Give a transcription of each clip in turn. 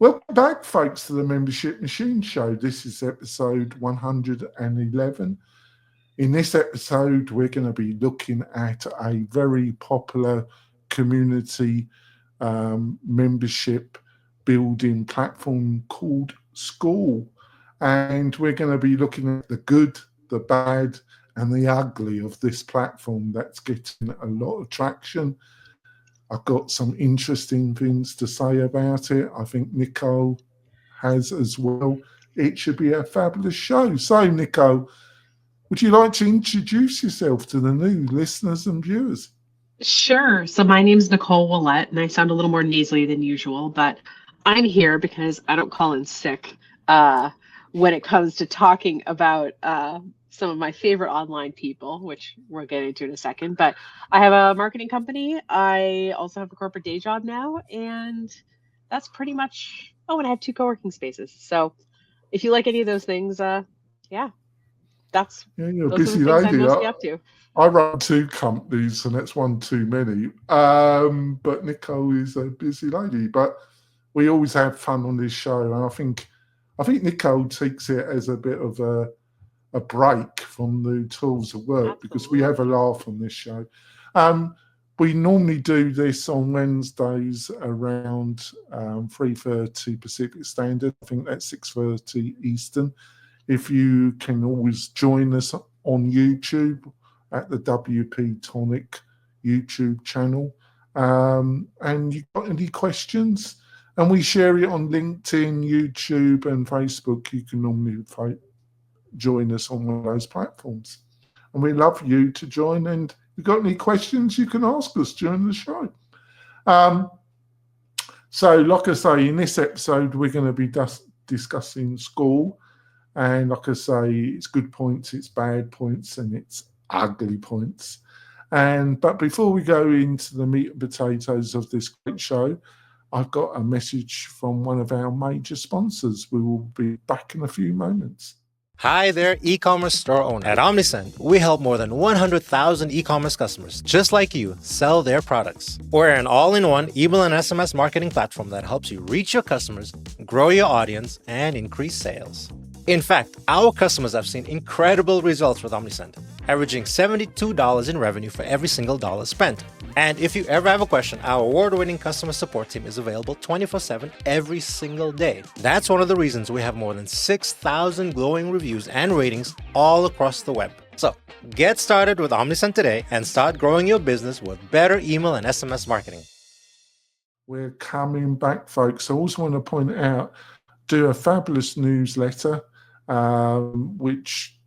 Welcome back, folks, to the Membership Machine Show. This is episode 111. In this episode, we're going to be looking at a very popular community membership building platform called Skool. And we're going to be looking at the good, the bad, and the ugly of this platform that's getting a lot of traction. I've got some interesting things to say about it. I think Nicole has as well. It should be a fabulous show. So, Nicole, would you like to introduce yourself to the new listeners and viewers? Sure. So my name's Nicole Willette, and I sound a little more nasally than usual, but I'm here because I don't call in sick when it comes to talking about some of my favorite online people, which we'll get into in a second. But I have a marketing company. I also have a corporate day job now, and that's pretty much, and I have 2 co-working spaces. So if you like any of those things, you're a those busy are the things I'm lady. mostly up to. I run 2 companies, and that's one too many. But Nicole is a busy lady. But we always have fun on this show, and I think Nicole takes it as a bit of a break from the tools of work. Absolutely. Because we have a laugh on this show. We normally do this on Wednesdays around 3:30 Pacific Standard. I think that's 6:30 Eastern. If you can always join us on YouTube at the WP-Tonic YouTube channel. And you've got any questions? And we share it on LinkedIn, YouTube, and Facebook. You can normally join us on one of those platforms. And we love you to join. And if you've got any questions, you can ask us during the show. So, like I say, in this episode, we're going to be discussing Skool. And like I say, it's good points, it's bad points, and it's ugly points. But before we go into the meat and potatoes of this great show, I've got a message from one of our major sponsors. We will be back in a few moments. Hi there, e-commerce store owner. At Omnisend, we help more than 100,000 e-commerce customers just like you sell their products. We're an all-in-one email and SMS marketing platform that helps you reach your customers, grow your audience, and increase sales. In fact, our customers have seen incredible results with Omnisend, averaging $72 in revenue for every single dollar spent. And if you ever have a question, our award-winning customer support team is available 24/7 every single day. That's one of the reasons we have more than 6,000 glowing reviews and ratings all across the web. So get started with Omnisend today and start growing your business with better email and SMS marketing. We're coming back, folks. I also want to point out, do a fabulous newsletter, which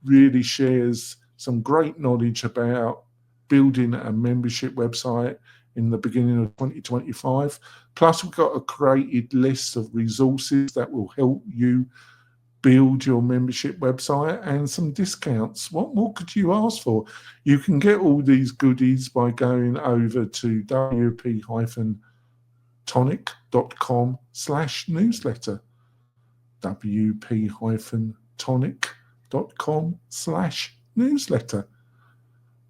really shares some great knowledge about building a membership website in the beginning of 2025. Plus, we've got a created list of resources that will help you build your membership website and some discounts. What more could you ask for? You can get all these goodies by going over to wp-tonic.com/newsletter. wp-tonic.com/newsletter.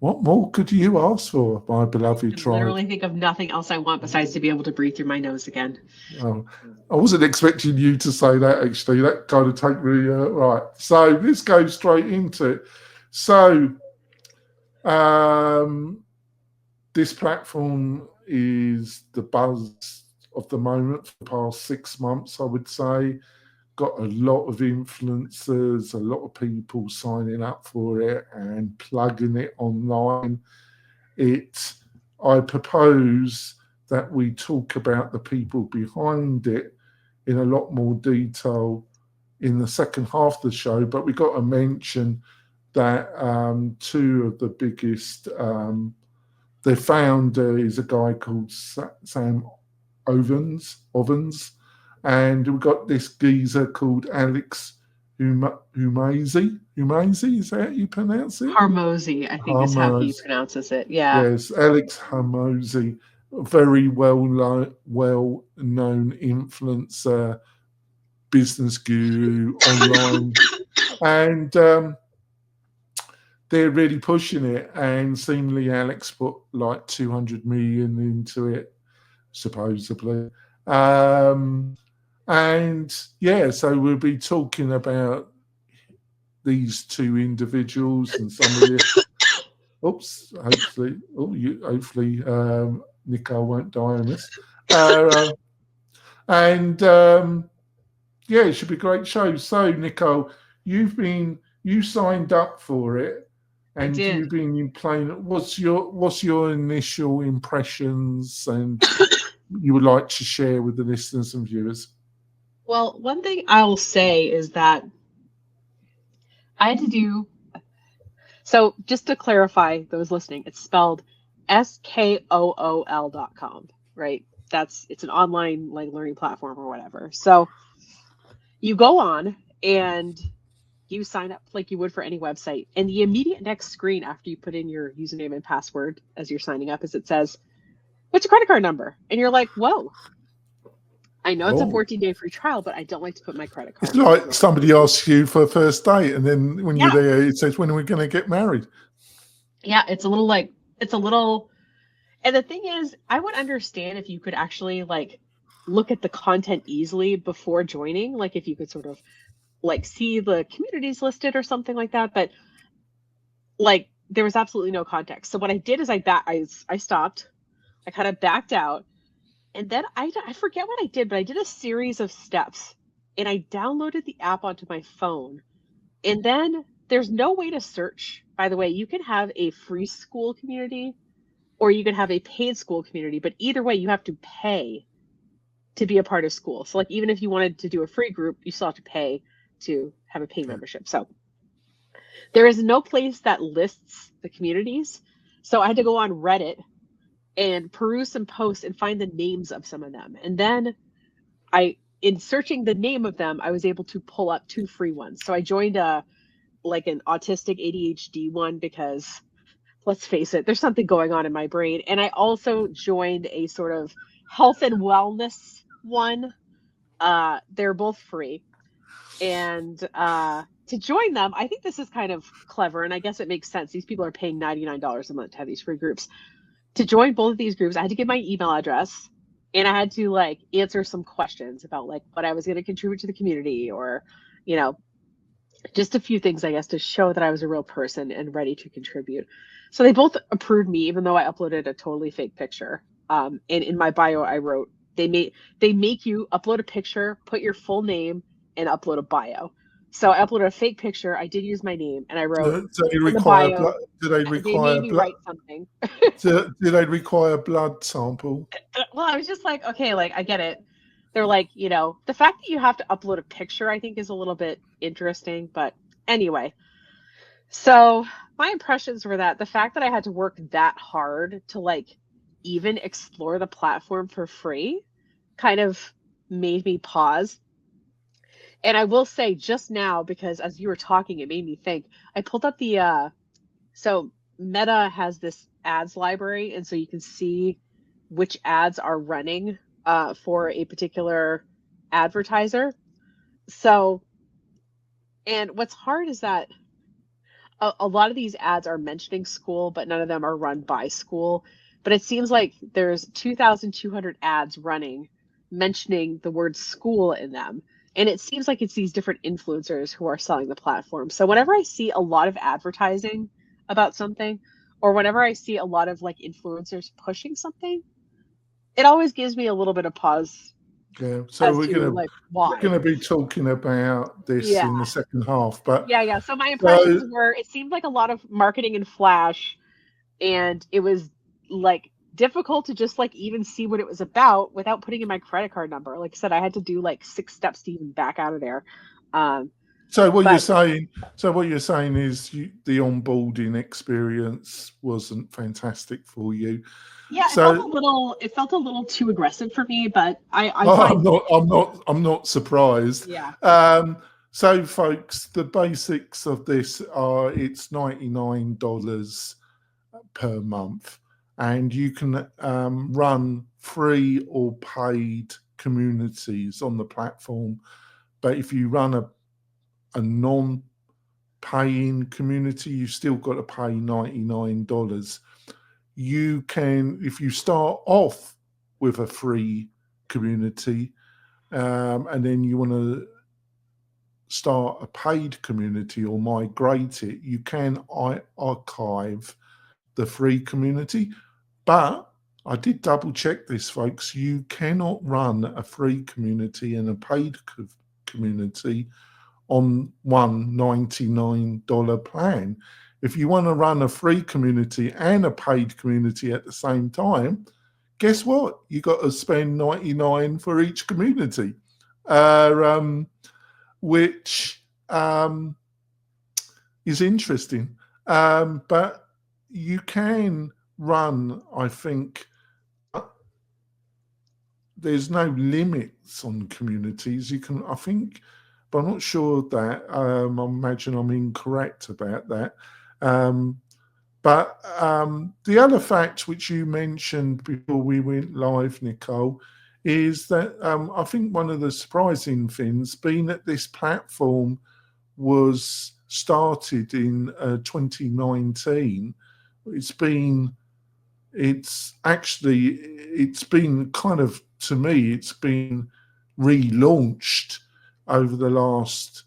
What more could you ask for, my beloved tribe? I literally think of nothing else I want besides to be able to breathe through my nose again. Oh, I wasn't expecting you to say that, actually. That kind of take me right. So let's go straight into it. So this platform is the buzz of the moment for the past 6 months, I would say. Got a lot of influencers, a lot of people signing up for it and plugging it online. I propose that we talk about the people behind it in a lot more detail in the second half of the show, but we got to mention that 2 of the biggest, the founder is a guy called Sam Ovens, and we've got this geezer called Alex Hormozi. Is that how you pronounce it? Hormozi, I think is how he pronounces it. Yeah. Yes, Alex Hormozi, a very well-known influencer, business guru online, and they're really pushing it. And seemingly, Alex put like 200 million into it, supposedly. And yeah, so we'll be talking about these two individuals and some of the. Oops, hopefully, Nicole won't die on this. And yeah, it should be a great show. So, Nicole, you signed up for it, and you've been playing. What's your initial impressions, and you would like to share with the listeners and viewers? Well, one thing I'll say is that I had to do. So just to clarify those listening, it's spelled skool.com, right? It's an online like learning platform or whatever. So you go on and you sign up like you would for any website. And the immediate next screen after you put in your username and password as you're signing up is it says, "What's your credit card number?" And you're like, whoa. I know it's a 14-day free trial, but I don't like to put my credit card. It's like somebody asks you for a first date, and then when you're there, it says, "When are we going to get married?" Yeah, it's a little. And the thing is, I would understand if you could actually like look at the content easily before joining, like if you could sort of like see the communities listed or something like that. But like there was absolutely no context. So what I did is I stopped, I kind of backed out. And then I forget what I did, but I did a series of steps and I downloaded the app onto my phone. And then there's no way to search. By the way, you can have a free Skool community or you can have a paid Skool community, but either way, you have to pay to be a part of Skool. So like, even if you wanted to do a free group, you still have to pay to have a paid membership. So there is no place that lists the communities. So I had to go on Reddit and peruse some posts and find the names of some of them. And then in searching the name of them, I was able to pull up 2 free ones. So I joined an autistic ADHD one because let's face it, there's something going on in my brain. And I also joined a sort of health and wellness one. They're both free. And to join them, I think this is kind of clever. And I guess it makes sense. These people are paying $99 a month to have these free groups. To join both of these groups, I had to give my email address and I had to like answer some questions about like what I was going to contribute to the community or, you know, just a few things, I guess, to show that I was a real person and ready to contribute. So they both approved me, even though I uploaded a totally fake picture. And in my bio, I wrote, they make you upload a picture, put your full name and upload a bio. So I uploaded a fake picture. I did use my name, and I wrote. Do they require blood? Do they require made me blood? write something. do they require blood sample? Well, I was just like, okay, like I get it. They're like, you know, the fact that you have to upload a picture, I think, is a little bit interesting. But anyway, so my impressions were that the fact that I had to work that hard to like even explore the platform for free kind of made me pause. And I will say just now, because as you were talking, it made me think, I pulled up so Meta has this ads library. And so you can see which ads are running for a particular advertiser. So, and what's hard is that a lot of these ads are mentioning Skool, but none of them are run by Skool. But it seems like there's 2,200 ads running mentioning the word Skool in them. And it seems like it's these different influencers who are selling the platform. So whenever I see a lot of advertising about something, or whenever I see a lot of like influencers pushing something, it always gives me a little bit of pause. Yeah. So we're gonna be talking about this in the second half. But yeah. So my impressions were, it seemed like a lot of marketing and flash, and it was like difficult to just like even see what it was about without putting in my credit card number. Like I said, I had to do like 6 steps to even back out of there. So what you're saying is the onboarding experience wasn't fantastic for you. Yeah, so, it felt a little too aggressive for me, but I'm not surprised. Yeah. So folks, the basics of this are it's $99 per month. And you can run free or paid communities on the platform. But if you run a non-paying community, you've still got to pay $99. You can, if you start off with a free community, and then you want to start a paid community or migrate it, you can archive the free community. But I did double check this, folks. You cannot run a free community and a paid community on one $99 plan. If you want to run a free community and a paid community at the same time, guess what? You got to spend 99 for each community, which is interesting. But you can run, I think, there's no limits on communities. You can, I think, but I'm not sure that. I imagine I'm incorrect about that. But the other fact which you mentioned before we went live, Nicole, is that I think one of the surprising things, being that this platform was started in 2019, it's been kind of, to me, it's been relaunched over the last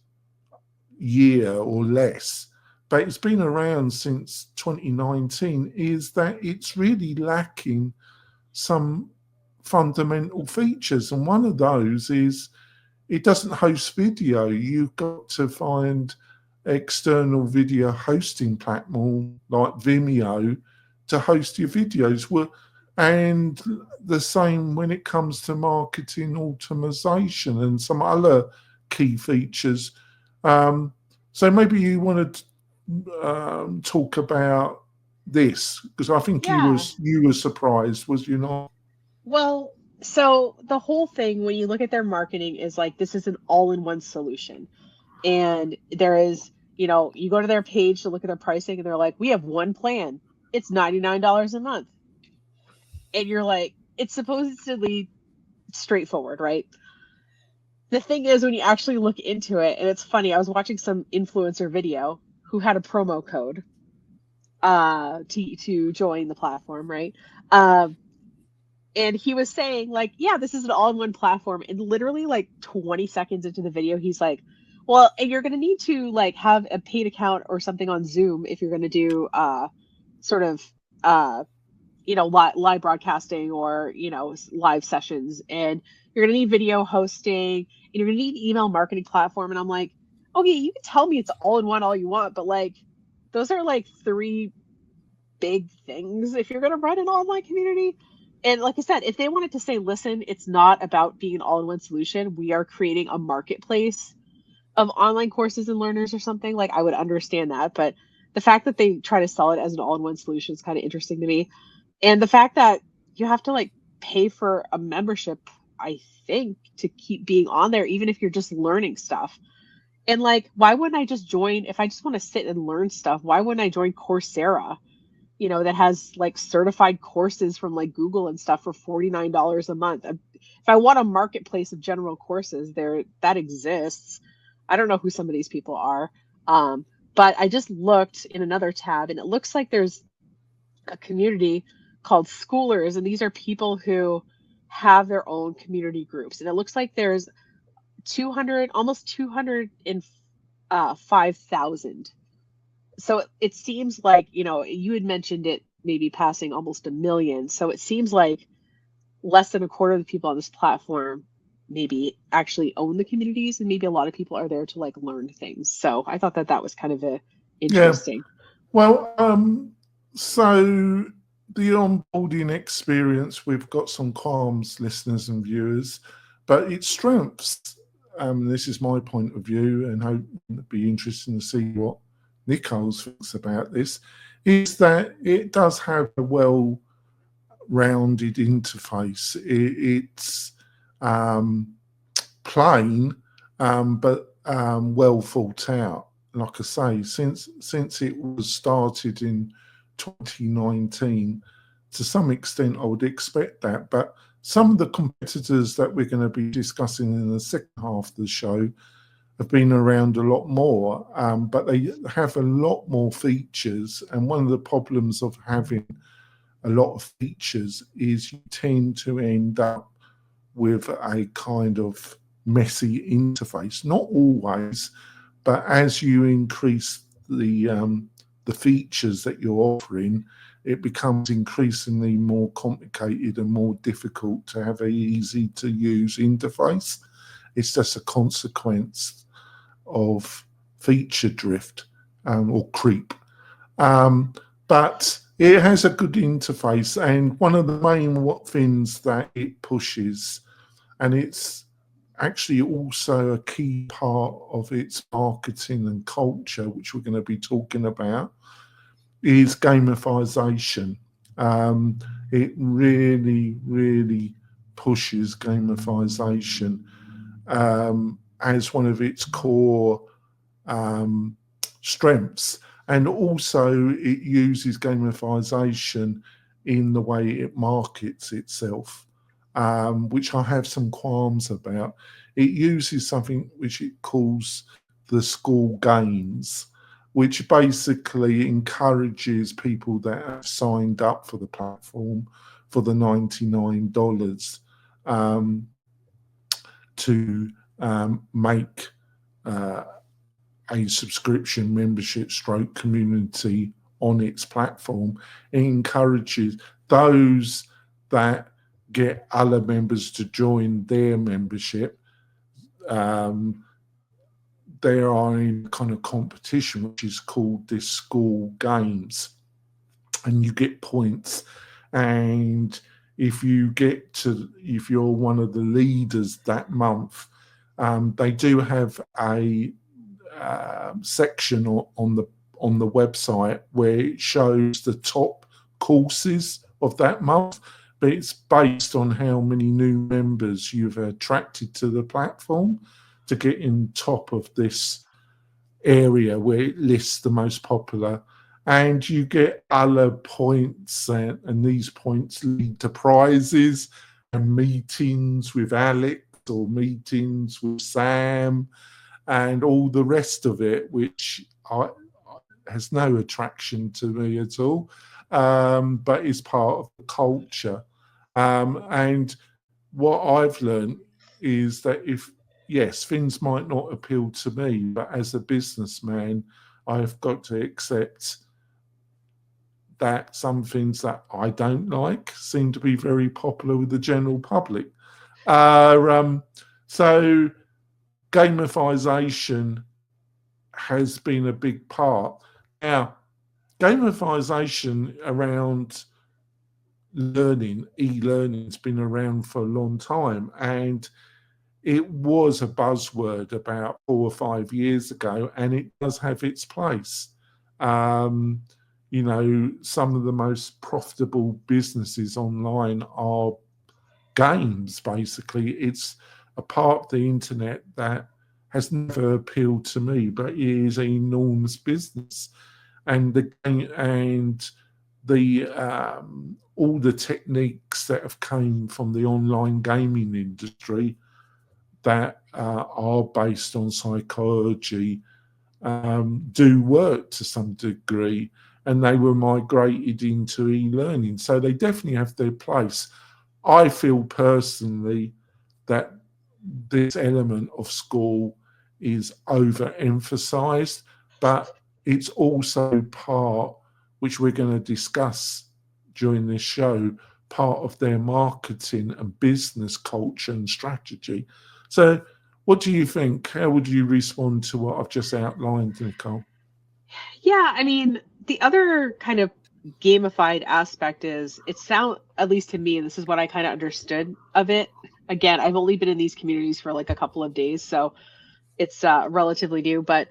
year or less, but it's been around since 2019, is that it's really lacking some fundamental features. And one of those is it doesn't host video. You've got to find external video hosting platform like Vimeo to host your videos. And the same when it comes to marketing automation and some other key features. So maybe you want to talk about this, because I think you were surprised, was you not? Well, so the whole thing, when you look at their marketing, is like, this is an all-in-one solution. And there is, you go to their page to look at their pricing, and they're like, we have one plan. It's $99 a month. And you're like, it's supposedly straightforward, right? The thing is, when you actually look into it, and it's funny, I was watching some influencer video who had a promo code to join the platform, right? And he was saying, like, yeah, this is an all-in-one platform. And literally, like, 20 seconds into the video, he's like, well, and you're going to need to, like, have a paid account or something on Zoom if you're going to do live broadcasting or, live sessions. And you're going to need video hosting, and you're going to need email marketing platform. And I'm like, okay, you can tell me it's all-in-one all you want, but, like, those are, like, 3 big things if you're going to run an online community. And like I said, if they wanted to say, listen, it's not about being an all-in-one solution, we are creating a marketplace of online courses and learners or something, like, I would understand that. But the fact that they try to sell it as an all-in-one solution is kind of interesting to me. And the fact that you have to, like, pay for a membership, I think, to keep being on there, even if you're just learning stuff. And, like, why wouldn't I just join, if I just want to sit and learn stuff, why wouldn't I join Coursera? That has, like, certified courses from, like, Google and stuff for $49 a month. If I want a marketplace of general courses, that exists. I don't know who some of these people are. But I just looked in another tab, and it looks like there's a community called Schoolers, and these are people who have their own community groups. And it looks like there's almost 205,000. So it seems like, you had mentioned it maybe passing almost 1 million. So it seems like less than a quarter of the people on this platform maybe actually own the communities, and maybe a lot of people are there to, like, learn things. So I thought that was kind of interesting. Yeah. Well, so the onboarding experience, we've got some qualms, listeners and viewers, but its strengths, this is my point of view, and hope it'd be interesting to see what Nicole's thinks about this, is that it does have a well-rounded interface. It's plain, but well thought out. Like I say, since it was started in 2019, to some extent I would expect that. But some of the competitors that we're going to be discussing in the second half of the show have been around a lot more, but they have a lot more features. And one of the problems of having a lot of features is you tend to end up with a kind of messy interface. Not always, but as you increase the features that you're offering, it becomes increasingly more complicated and more difficult to have an easy to use interface. It's just a consequence of feature drift or creep. But it has a good interface, and one of the main things that it pushes, and it's actually also a key part of its marketing and culture, which we're going to be talking about, is gamification. It really, really pushes gamification as one of its core strengths. And also it uses gamification in the way it markets itself, which I have some qualms about. It uses something which it calls the school games, which basically encourages people that have signed up for the platform for the $99 to make a subscription membership stroke community on its platform. It encourages those that get other members to join their membership. They are in kind of competition, which is called this School Games, and you get points. And if you're one of the leaders that month, they do have a section on the website where it shows the top courses of that month, but it's based on how many new members you've attracted to the platform to get in top of this area where it lists the most popular. And you get other points, and these points lead to prizes and meetings with Alex or meetings with Sam and all the rest of it, which has no attraction to me at all, but is part of the culture. And what I've learned is that yes, things might not appeal to me, but as a businessman, I've got to accept that some things that I don't like seem to be very popular with the general public. So gamification has been a big part. Now, gamification around learning, e-learning, has been around for a long time, and it was a buzzword about 4 or 5 years ago, and it does have its place. Some of the most profitable businesses online are games, basically. It's a part of the internet that has never appealed to me, but it is an enormous business. And all the techniques that have come from the online gaming industry that are based on psychology do work to some degree, and they were migrated into e-learning. So they definitely have their place. I feel personally that this element of school is overemphasized, but it's also part, which we're going to discuss during this show, part of their marketing and business culture and strategy. So what do you think? How would you respond to what I've just outlined, Nicole? Yeah, I mean, the other kind of gamified aspect is at least to me, and this is what I kind of understood of it. Again, I've only been in these communities for like a couple of days, so it's relatively new, but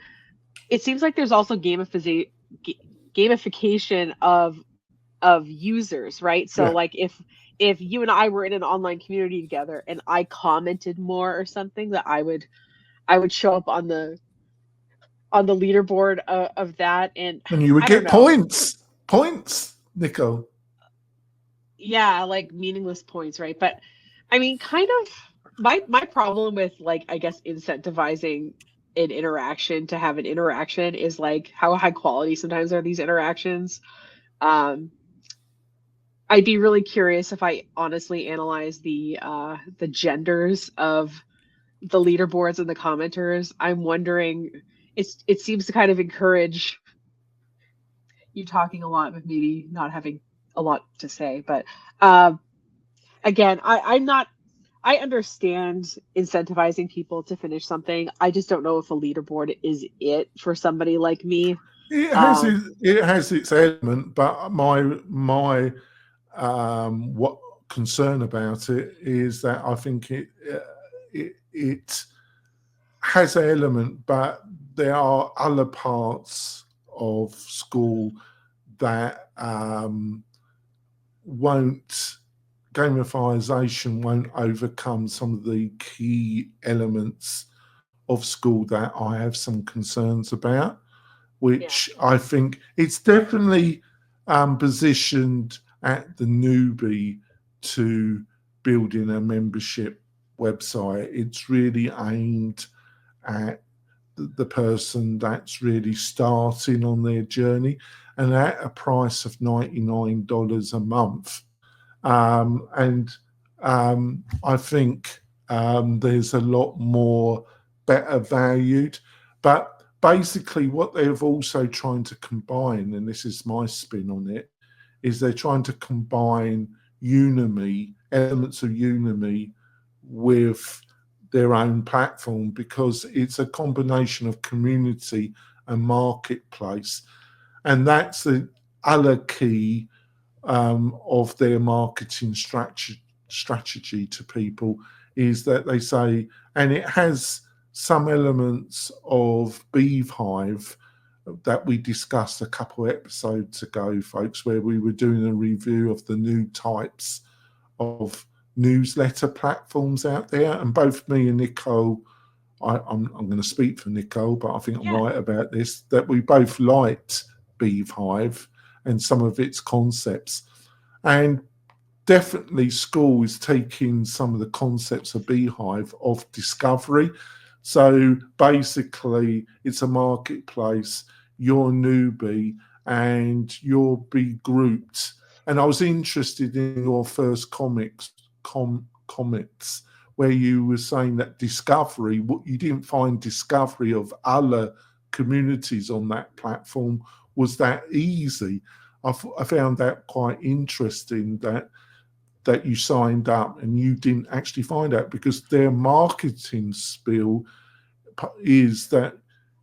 it seems like there's also gamification of users, right? So like if you and I were in an online community together and I commented more or something, that I would show up on the leaderboard of that, and you would get points, Nicole. Yeah, like meaningless points, right? But I mean, kind of my problem with, like, I guess incentivizing an interaction to have an interaction is like how high quality sometimes are these interactions. I'd be really curious if I honestly analyze the genders of the leaderboards and the commenters. I'm wondering, it seems to kind of encourage you talking a lot with maybe not having a lot to say. But again, I'm not. I understand incentivizing people to finish something. I just don't know if a leaderboard is it for somebody like me. It has its element, but my what concern about it is that I think it has an element, but there are other parts of Skool that gamification won't overcome some of the key elements of Skool that I have some concerns about, which I think it's definitely positioned at the newbie to building a membership website. It's really aimed at the person that's really starting on their journey, and at a price of $99 a month. I think there's a lot more better valued, but basically what they've also trying to combine, and this is my spin on it, is they're trying to combine elements of Udemy with their own platform, because it's a combination of community and marketplace. And that's the other key of their marketing strategy to people, is that they say, and it has some elements of Beehive that we discussed a couple of episodes ago, folks, where we were doing a review of the new types of newsletter platforms out there. And both me and Nicole, I'm going to speak for Nicole, but I think I'm right about this, that we both liked Beehive and some of its concepts. And definitely Skool is taking some of the concepts of Beehive of discovery. So basically it's a marketplace, you're a newbie and you'll be grouped. And I was interested in your first comments where you were saying that discovery, you didn't find discovery of other communities on that platform was that easy. I found that quite interesting that you signed up and you didn't actually find out, because their marketing spiel is that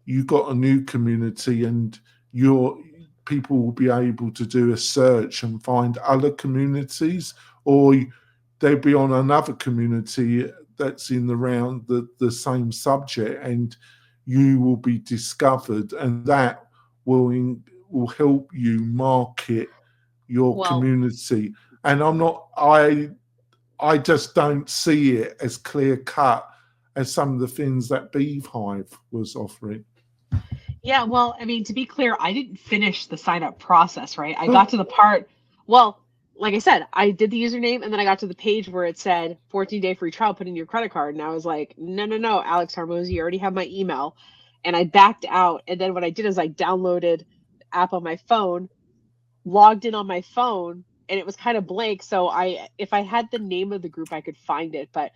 you got a new community and your people will be able to do a search and find other communities, or they'll be on another community that's in around the same subject, and you will be discovered, and that will help you market your community. And I just don't see it as clear cut as some of the things that Beehive was offering. Yeah, well, I mean, to be clear, I didn't finish the sign up process, right? I got to the part, well, like I said, I did the username and then I got to the page where it said 14-day free trial, put in your credit card. And I was like, no, Alex Harmozy, you already have my email. And I backed out. And then what I did is I downloaded the app on my phone, logged in on my phone, and it was kind of blank. So if I had the name of the group, I could find it. But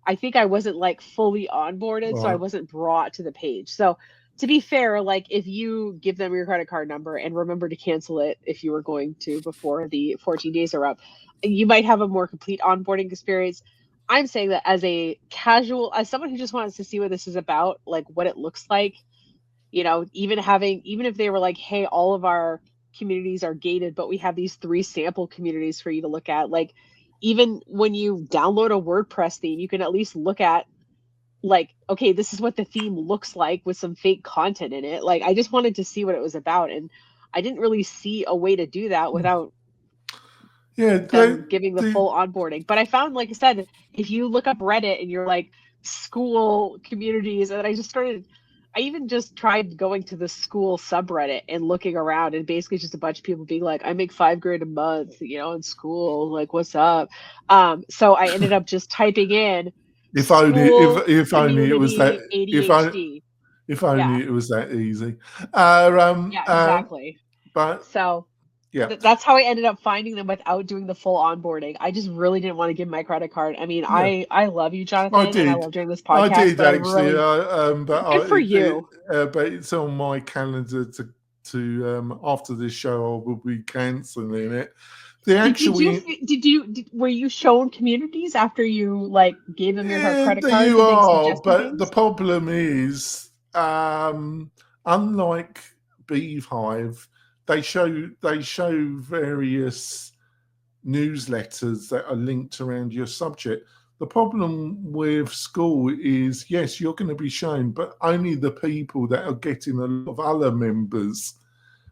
I think I wasn't like fully onboarded, so I wasn't brought to the page. So to be fair, like if you give them your credit card number and remember to cancel it if you were going to before the 14 days are up, you might have a more complete onboarding experience. I'm saying that as as someone who just wants to see what this is about, like what it looks like, even if they were like, hey, all of our communities are gated, but we have these 3 sample communities for you to look at. Like, even when you download a WordPress theme, you can at least look at, like, okay, this is what the theme looks like with some fake content in it. Like, I just wanted to see what it was about, and I didn't really see a way to do that without them giving the full onboarding. But I found, like I said, if you look up Reddit and you're like Skool communities, and I even just tried going to the Skool subreddit and looking around, and basically just a bunch of people being like, I make $5,000 a month, in Skool, like, what's up? So I ended up just typing in if only it was that ADHD. If only it was that easy. Yeah, exactly. But so Yeah. That's how I ended up finding them without doing the full onboarding. I just really didn't want to give my credit card. I mean, Yeah. I love you, I Jonathan, and I did. love doing this I podcast, did but I actually. really good for you. But it's on my calendar to after this show I will be cancelling it. The actual Were you shown communities after you like gave them your credit there card? you Did they are, suggest you but the things? problem is, unlike Beehive, they show various newsletters that are linked around your subject. The problem with Skool is, yes, you're going to be shown, but only the people that are getting a lot of other members,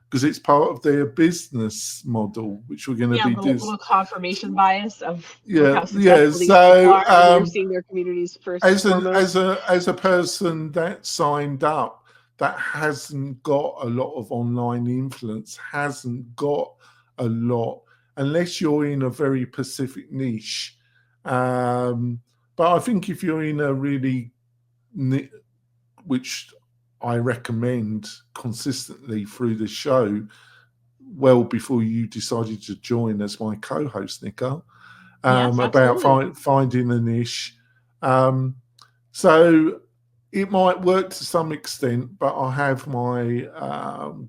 because it's part of their business model, which we're going to Yeah, be little confirmation bias of look yeah, how yeah. successful these people So are, and you're seeing their communities first and foremost. as a person that signed up that hasn't got a lot of online influence, hasn't got a lot, unless you're in a very specific niche. But I think if you're in a really, which I recommend consistently through the show, well before you decided to join as my co-host, Nico, Yes, about absolutely. finding a niche. So it might work to some extent, but I have my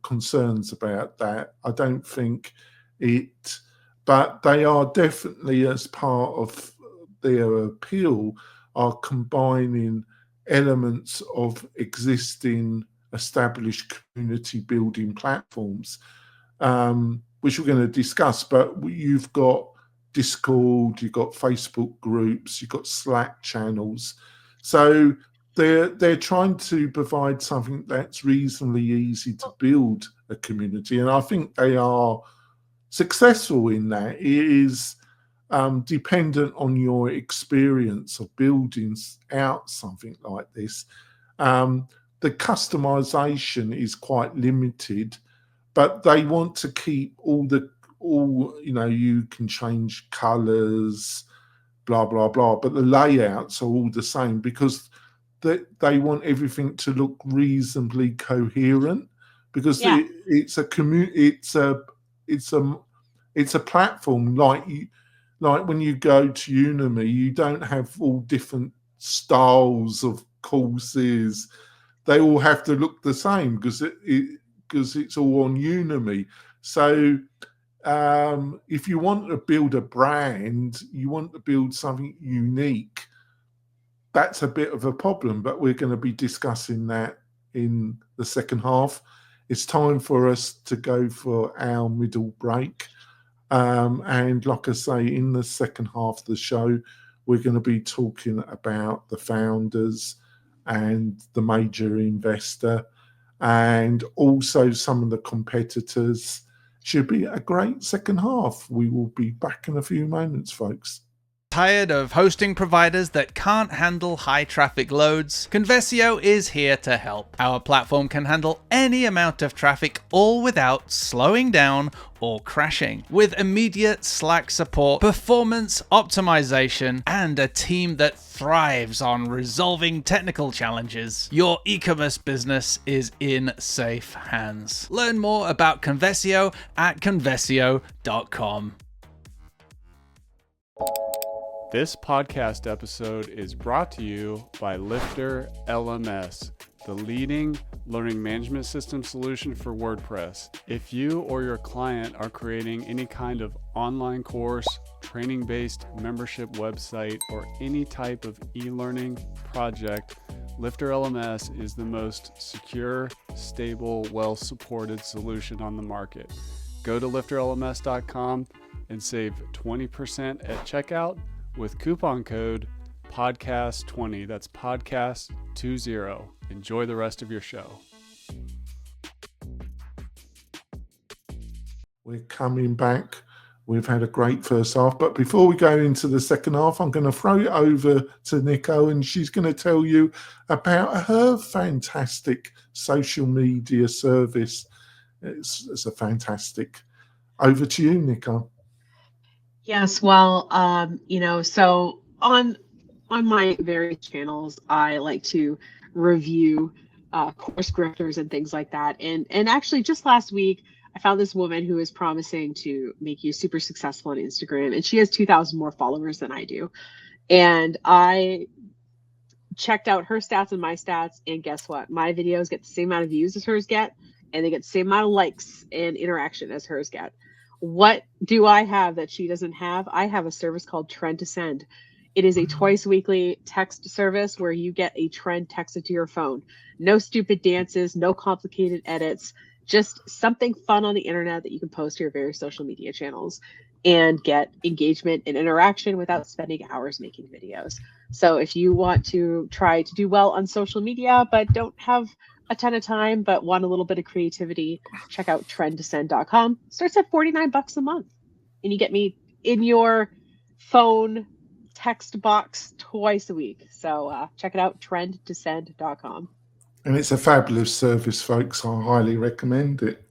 concerns about that. I don't think it, but they are definitely, as part of their appeal, are combining elements of existing established community building platforms, which we're going to discuss. But you've got Discord, you've got Facebook groups, you've got Slack channels. So they're trying to provide something that's reasonably easy to build a community, and I think they are successful in that. It is dependent on your experience of building out something like this. The customization is quite limited, but they want to keep all you can change colors, blah blah blah, but the layouts are all the same because they want everything to look reasonably coherent, because Yeah. it's a platform like when you go to Udemy, you don't have all different styles of courses. They all have to look the same because it's all on Udemy. So if you want to build a brand, you want to build something unique, that's a bit of a problem, but we're going to be discussing that in the second half. It's time for us to go for our middle break. And like I say, in the second half of the show, we're going to be talking about the founders and the major investor, and also some of the competitors. Should be a great second half. We will be back in a few moments, folks. Tired of hosting providers that can't handle high traffic loads? Conversio is here to help. Our platform can handle any amount of traffic, all without slowing down or crashing. With immediate Slack support, performance optimization, and a team that thrives on resolving technical challenges, your e-commerce business is in safe hands. Learn more about Conversio at conversio.com. This podcast episode is brought to you by Lifter LMS, the leading learning management system solution for WordPress. If you or your client are creating any kind of online course, training-based membership website, or any type of e-learning project, Lifter LMS is the most secure, stable, well-supported solution on the market. Go to lifterlms.com and save 20% at checkout with coupon code podcast20. That's podcast20. Enjoy the rest of your show. We're coming back. We've had a great first half, but before we go into the second half, I'm going to throw it over to Nico, and she's going to tell you about her fantastic social media service. It's a fantastic. Over to you, Nico. Yes, well, so on my various channels, I like to review course scripters and things like that. And actually, just last week, I found this woman who is promising to make you super successful on Instagram, and she has 2,000 more followers than I do. And I checked out her stats and my stats, and guess what? My videos get the same amount of views as hers get, and they get the same amount of likes and interaction as hers get. What do I have that she doesn't have? I have a service called Trend to Send. It is a twice weekly text service where you get a trend texted to your phone. No stupid dances, no complicated edits, just something fun on the internet that you can post to your various social media channels and get engagement and interaction without spending hours making videos. So if you want to try to do well on social media, but don't have a ton of time, but want a little bit of creativity, check out trendtosend.com. Starts at $49 a month. And you get me in your phone text box twice a week. So check it out, trendtosend.com. And it's a fabulous service, folks. I highly recommend it.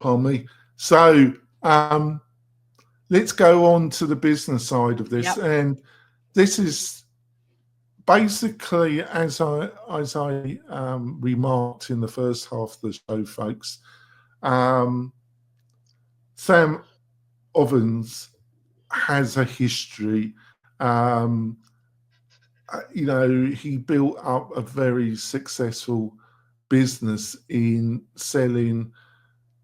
Pardon me. So let's go on to the business side of this. Yep. And this is basically, as I remarked in the first half of the show, folks, Sam Ovens has a history. He built up a very successful business in selling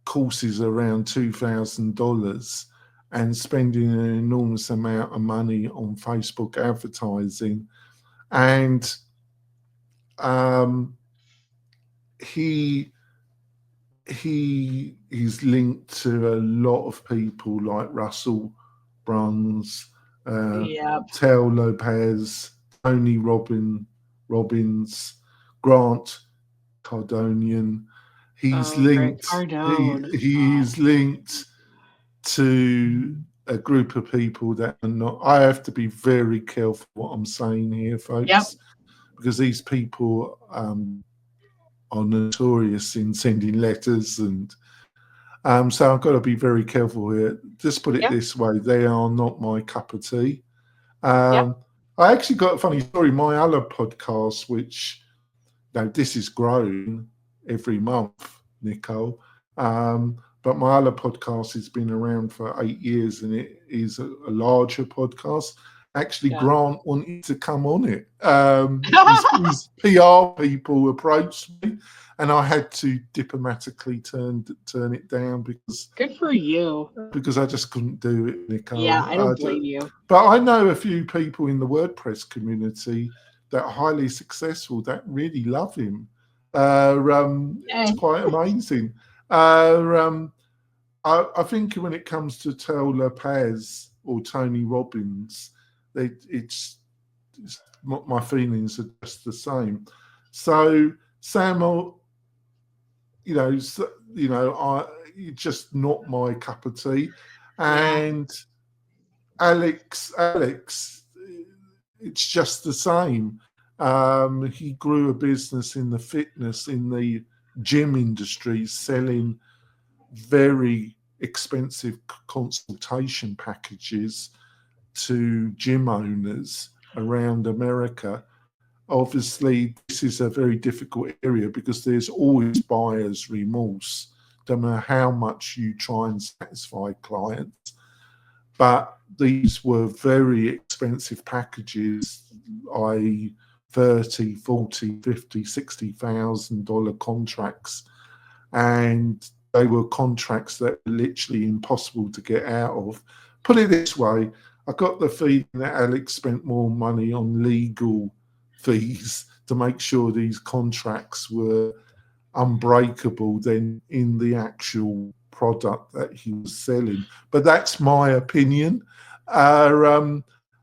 courses around $2,000 and spending an enormous amount of money on Facebook advertising. And he is linked to a lot of people like Russell Bruns, Teo Lopez, Tony Robbins, Grant Cardone. He's linked. He's linked to a group of people that are not. I have to be very careful what I'm saying here, folks, because these people are notorious in sending letters, and so I've got to be very careful here. Just put it this way: they are not my cup of tea. I actually got a funny story. My other podcast, which this is growing every month, Nicole, but my other podcast has been around for 8 years, and it is a larger podcast. Actually, Grant wanted to come on it. His PR people approached me, and I had to diplomatically turn it down because. Good for you. Because I just couldn't do it, Nicole. Yeah, I don't blame you. But I know a few people in the WordPress community that are highly successful that really love him. It's quite amazing. I think when it comes to Teo Lopez or Tony Robbins, my feelings are just the same. So Sam, just not my cup of tea. And Alex, it's just the same. He grew a business in the gym industry, selling very expensive consultation packages to gym owners around America. Obviously, this is a very difficult area because there's always buyer's remorse, no matter how much you try and satisfy clients. But these were very expensive packages, i.e. $30,000, $40,000, $50,000, $60,000 contracts. And they were contracts that were literally impossible to get out of. Put it this way, I got the feeling that Alex spent more money on legal fees to make sure these contracts were unbreakable than in the actual product that he was selling. But that's my opinion.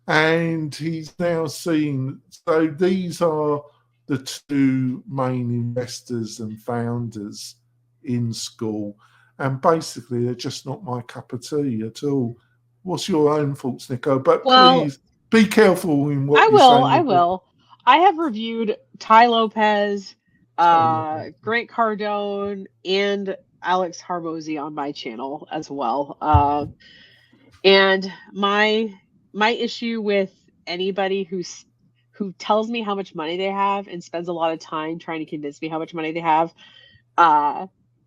And he's now seen, so these are the two main investors and founders in Skool, and basically they're just not my cup of tea at all. What's your own thoughts, Nico? But please be careful in what you say. I will. I have reviewed Ty Lopez, Grant Cardone, and Alex Harmozy on my channel as well. And my issue with anybody who tells me how much money they have and spends a lot of time trying to convince me how much money they have,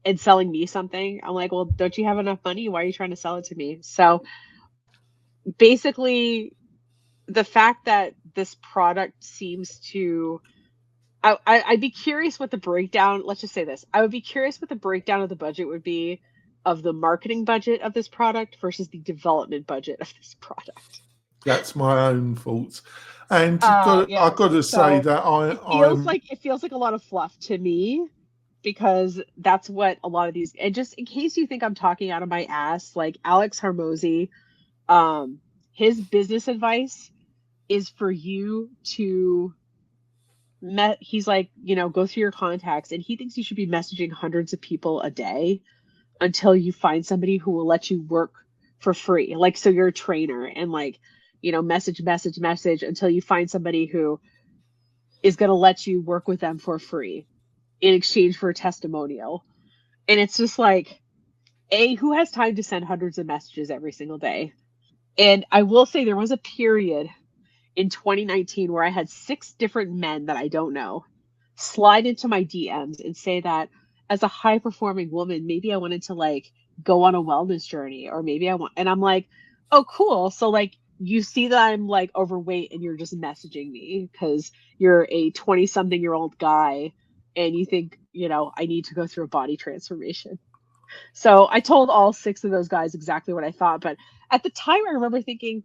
and selling me something. I'm like, well, don't you have enough money? Why are you trying to sell it to me? So basically, the fact that this product seems to, I'd be curious what the breakdown, let's just say this. I would be curious what the breakdown of the budget would be of the marketing budget of this product versus the development budget of this product. That's my own thoughts. And Yeah. I've got to say that It feels like a lot of fluff to me, because that's what a lot of these, and just in case you think I'm talking out of my ass, like Alex Hormozy, his business advice is for you to he's like, go through your contacts, and he thinks you should be messaging hundreds of people a day until you find somebody who will let you work for free. Like, so you're a trainer, and like, message until you find somebody who is going to let you work with them for free in exchange for a testimonial. And it's just like, who has time to send hundreds of messages every single day? And I will say there was a period in 2019 where I had 6 different men that I don't know slide into my DMs and say that as a high performing woman, maybe I wanted to like go on a wellness journey, or maybe and I'm like, oh, cool. So like, you see that I'm like overweight and you're just messaging me because you're a 20-something-year-old guy and you think, I need to go through a body transformation. So I told all 6 of those guys exactly what I thought. But at the time, I remember thinking,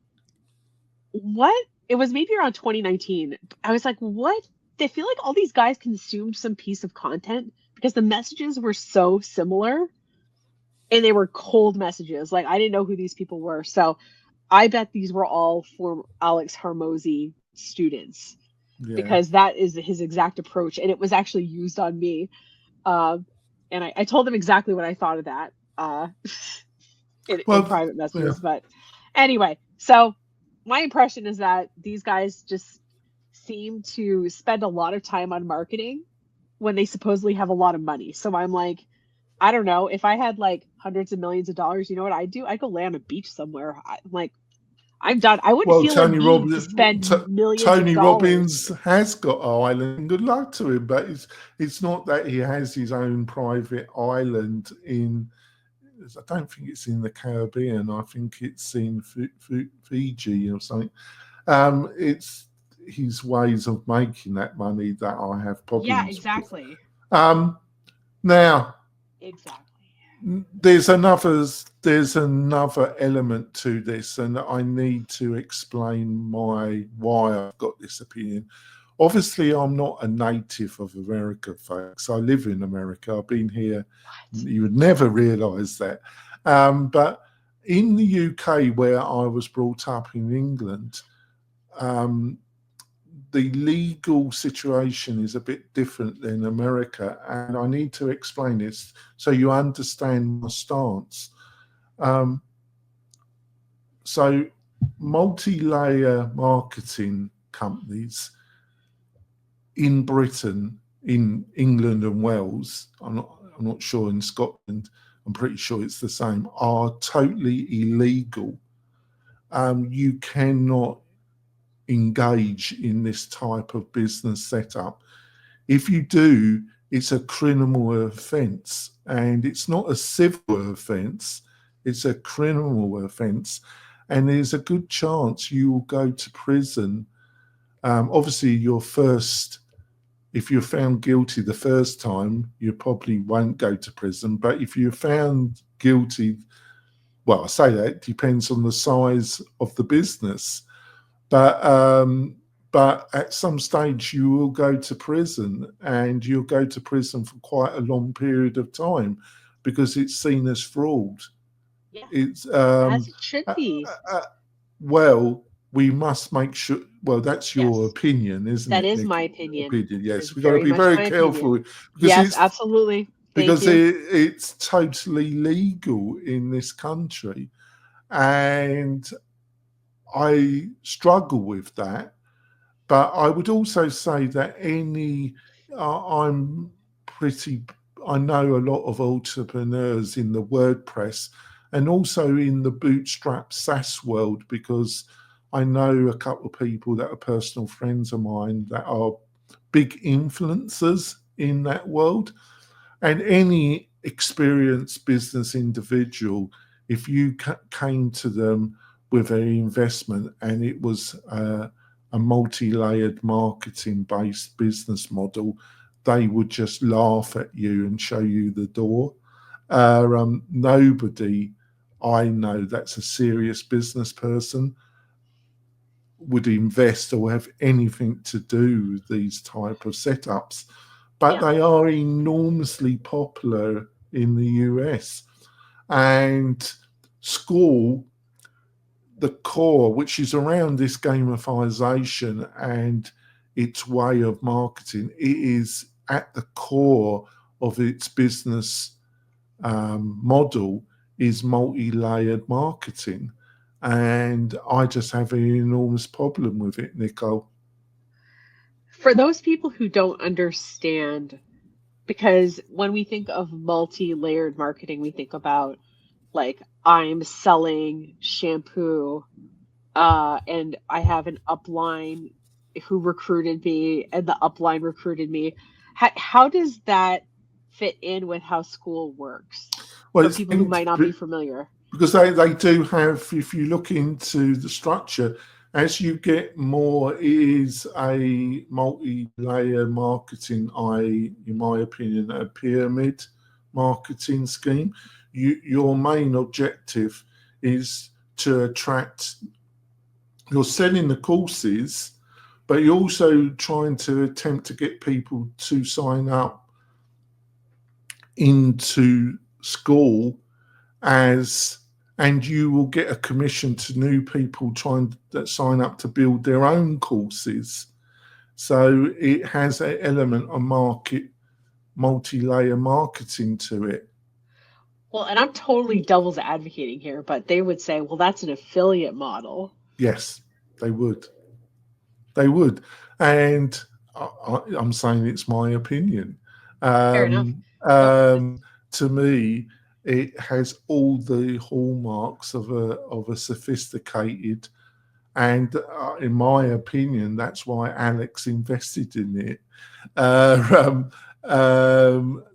what? It was maybe around 2019. I was like, what? They feel like all these guys consumed some piece of content, because the messages were so similar and they were cold messages. Like, I didn't know who these people were. So I bet these were all for Alex Hormozy students, because that is his exact approach. And it was actually used on me. And I told them exactly what I thought of that in private messages. Yeah. But anyway, so my impression is that these guys just seem to spend a lot of time on marketing when they supposedly have a lot of money. So I'm like, I don't know, if I had like hundreds of millions of dollars, you know what I'd do? I'd go lay on a beach somewhere. I'm done. I wouldn't feel like to spend millions of dollars. Tony Robbins has got an island. Good luck to him, but it's not that he has his own private island in. I don't think it's in the Caribbean. I think it's in Fiji or something. It's his ways of making that money that I have problems. Yeah, exactly. Now, exactly. There's another element to this, and I need to explain why I've got this opinion. Obviously, I'm not a native of America, folks. I live in America. I've been here. You would never realise that. But in the UK, where I was brought up in England, the legal situation is a bit different than America, and I need to explain this so you understand my stance. So multi-layer marketing companies in Britain, in England and Wales, I'm not sure in Scotland, I'm pretty sure it's the same, are totally illegal. You cannot engage in this type of business setup. If you do, it's a criminal offence, and it's not a civil offence, it's a criminal offence, and there's a good chance you will go to prison. Obviously, if you're found guilty the first time, you probably won't go to prison, but if you're found guilty, well, I say that, it depends on the size of the business. But at some stage you will go to prison, and you'll go to prison for quite a long period of time, because it's seen as fraud. Yeah, it's as it should be. Well, we must make sure. Well, that's your opinion, isn't it? That is my opinion. Yes, we've got to be very careful. Yes, absolutely. Because it's totally legal in this country, and I struggle with that. But I would also say that I know a lot of entrepreneurs in the WordPress and also in the bootstrap SaaS world, because I know a couple of people that are personal friends of mine that are big influencers in that world. And any experienced business individual, if you came to them with an investment and it was a multi-layered marketing-based business model, they would just laugh at you and show you the door. Nobody I know that's a serious business person would invest or have anything to do with these type of setups. But they are enormously popular in the US. And Skool, the core, which is around this gamification and its way of marketing, it is at the core of its business model is multi-layered marketing. And I just have an enormous problem with it, Nicole. For those people who don't understand, because when we think of multi-layered marketing, we think about like, I'm selling shampoo and I have an upline who recruited me and the upline recruited me. How does that fit in with how Skool works? Well, for people who might not be familiar. Because they do have, if you look into the structure, as you get more, it is a multi-layer marketing, in my opinion, a pyramid marketing scheme. Your main objective is to attract, you're selling the courses, but you're also trying to attempt to get people to sign up into Skool and you will get a commission to new people that sign up to build their own courses. So it has an element of multi-layer marketing to it. Well, and I'm totally devil's advocating here, but they would say, well, that's an affiliate model. Yes, they would. They would. And I'm saying it's my opinion. Fair enough. To me, it has all the hallmarks of a sophisticated, and in my opinion, that's why Alex invested in it